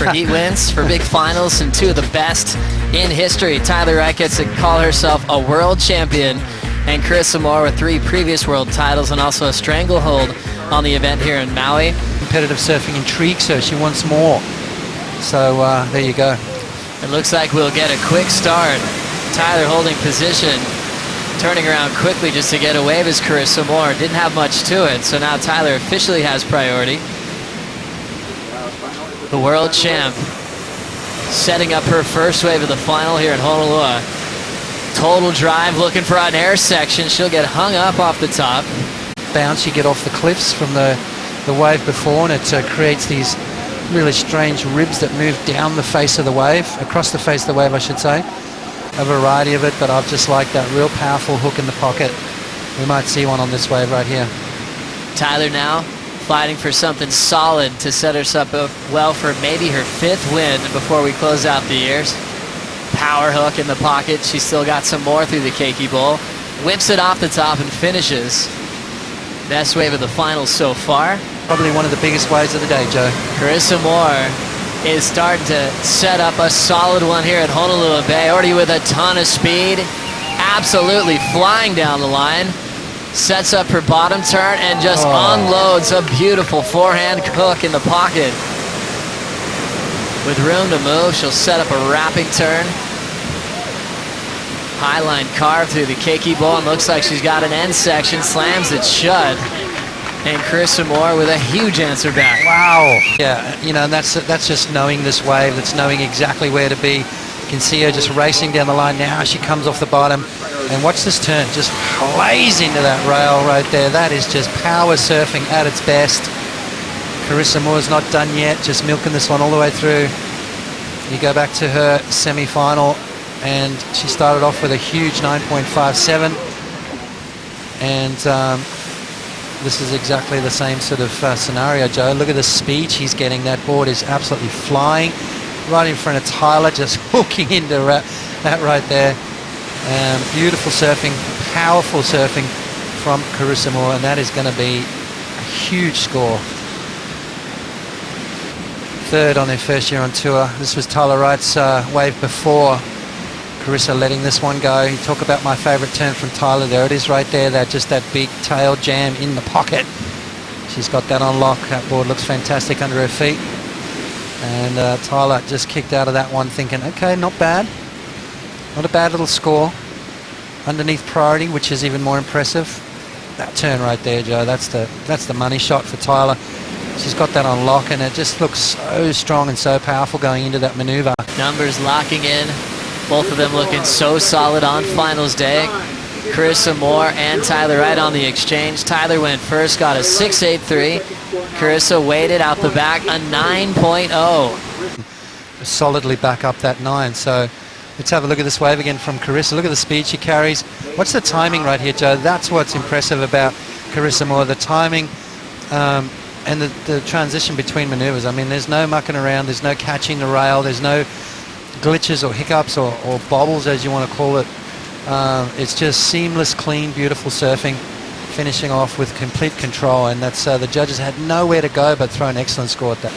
for heat wins, for big finals, and two of the best in history. Tyler Wright gets to call herself a world champion, and Carissa Moore with 3 previous world titles and also a stranglehold on the event here in Maui. Competitive surfing intrigues her. She wants more. So there you go. It looks like we'll get a quick start. Tyler holding position, turning around quickly just to get a wave as Carissa Moore. Didn't have much to it, so now Tyler officially has priority. The world champ setting up her first wave of the final here in Honolulu. Total drive, looking for an air section. She'll get hung up off the top. Bounce, you get off the cliffs from the wave before, and it creates these really strange ribs that move down the face of the wave, across the face of the wave, I should say. A variety of it, but I've just liked that real powerful hook in the pocket. We might see one on this wave right here. Tyler now fighting for something solid to set herself up well for maybe her 5th win before we close out the years. Power hook in the pocket. She's still got some more through the keiki bowl. Whips it off the top and finishes. Best wave of the finals so far. Probably one of the biggest waves of the day, Joe. Carissa Moore is starting to set up a solid one here at Honolulu Bay. Already with a ton of speed. Absolutely flying down the line. Sets up her bottom turn and just unloads a beautiful forehand hook in the pocket. With room to move, she'll set up a wrapping turn. Highline carve through the keiki bowl, and looks like she's got an end section. Slams it shut. And Carissa Moore with a huge answer back. Wow. Yeah, you know, and that's just knowing this wave. That's knowing exactly where to be. You can see her just racing down the line now. She comes off the bottom. And watch this turn. Just plays into that rail right there. That is just power surfing at its best. Carissa Moore's not done yet. Just milking this one all the way through. You go back to her semi-final, and she started off with a huge 9.57. And this is exactly the same sort of scenario, Joe. Look at the speed she's getting. That board is absolutely flying. Right in front of Tyler, just hooking into that right there. Beautiful surfing, powerful surfing from Carissa Moore, and that is going to be a huge score. 3rd on their first year on tour. This was Tyler Wright's wave before. Carissa letting this one go. You talk about my favorite turn from Tyler. There it is right there. That big tail jam in the pocket. She's got that on lock. That board looks fantastic under her feet. And Tyler just kicked out of that one thinking, okay, not bad. Not a bad little score. Underneath priority, which is even more impressive. That turn right there, Joe, that's the money shot for Tyler. She's got that on lock, and it just looks so strong and so powerful going into that maneuver. Numbers locking in. Both of them looking so solid on finals day. Carissa Moore and Tyler Wright on the exchange. Tyler went first, got a 6.83. Carissa waited out the back, a 9.0. Solidly back up that 9, so let's have a look at this wave again from Carissa. Look at the speed she carries. What's the timing right here, Joe? That's what's impressive about Carissa Moore, the timing and the transition between maneuvers. I mean, there's no mucking around, there's no catching the rail, there's no glitches or hiccups or bobbles, as you want to call it. It's just seamless, clean, beautiful surfing, finishing off with complete control, and that's the judges had nowhere to go but throw an excellent score at that.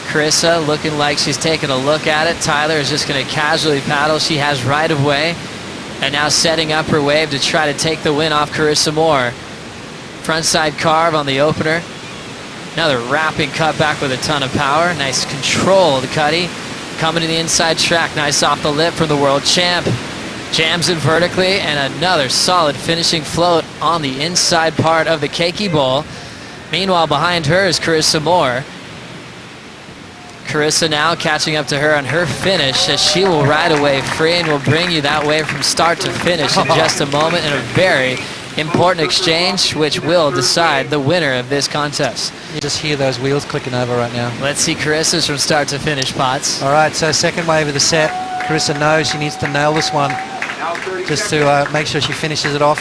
Carissa looking like she's taking a look at it. Tyler is just going to casually paddle. She has right of way, and now setting up her wave to try to take the win off Carissa Moore. Frontside carve on the opener. Another wrapping cut back with a ton of power. Nice control of the cutty. Coming to the inside track. Nice off the lip from the world champ. Jams it vertically, and another solid finishing float on the inside part of the keiki bowl. Meanwhile, behind her is Carissa Moore. Carissa now catching up to her on her finish, as she will ride a wave free, and will bring you that wave from start to finish in just a moment in a very important exchange, which will decide the winner of this contest. You just hear those wheels clicking over right now. Let's see Carissa's from start to finish, Potts. All right, so second wave of the set. Carissa knows she needs to nail this one just to make sure she finishes it off.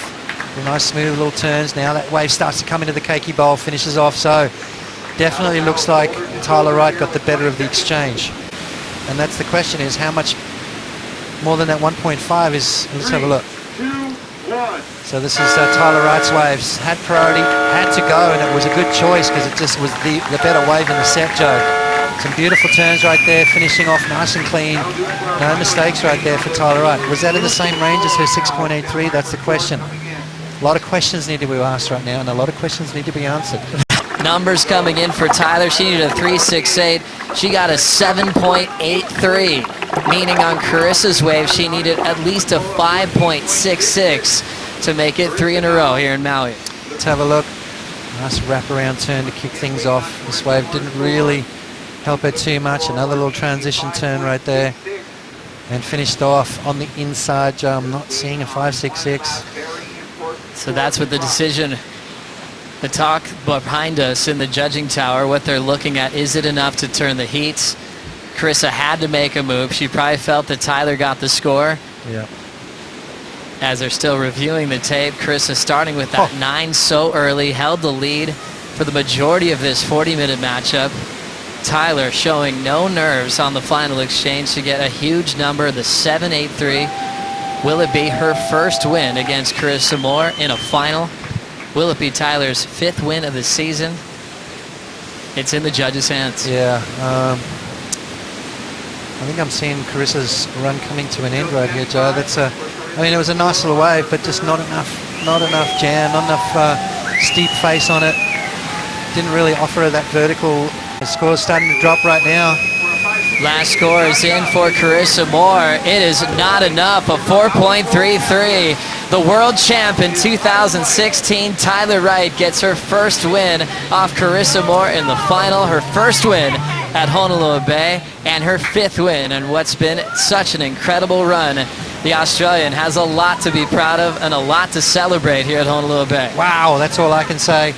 Nice smooth little turns. Now that wave starts to come into the keiki bowl, finishes off. So definitely looks like Tyler Wright got the better of the exchange. And that's the question, is how much more than that 1.5 is. Let's have a look. So this is Tyler Wright's waves. Had priority, had to go, and it was a good choice because it just was the better wave in the set, Joe. Some beautiful turns right there, finishing off nice and clean. No mistakes right there for Tyler Wright. Was that in the same range as her 6.83? That's the question. A lot of questions need to be asked right now, and a lot of questions need to be answered. Numbers coming in for Tyler. She needed a 3.68. She got a 7.83, meaning on Carissa's wave, she needed at least a 5.66 to make it 3 in a row here in Maui. Let's have a look. Nice wraparound turn to kick things off. This wave didn't really help her too much. Another little transition turn right there. And finished off on the inside jump. Not seeing a 5.66. So that's what the decision, the talk behind us in the judging tower, what they're looking at. Is it enough to turn the heats? Carissa had to make a move. She probably felt that Tyler got the score. Yeah. As they're still reviewing the tape, Carissa starting with that 9 so early, held the lead for the majority of this 40-minute matchup. Tyler showing no nerves on the final exchange to get a huge number, the 7.83. Will it be her first win against Carissa Moore in a final? Will it be Tyler's 5th win of the season? It's in the judges' hands. Yeah. I think I'm seeing Carissa's run coming to an end right here, Joe. That's a, I mean, it was a nice little wave, but just not enough jam, not enough steep face on it. Didn't really offer her that vertical. The score's starting to drop right now. Last score is in for Carissa Moore. It is not enough, a 4.33. The world champ in 2016, Tyler Wright, gets her first win off Carissa Moore in the final. Her first win at Honolulu Bay and her 5th win in what's been such an incredible run. The Australian has a lot to be proud of and a lot to celebrate here at Honolulu Bay. Wow, that's all I can say.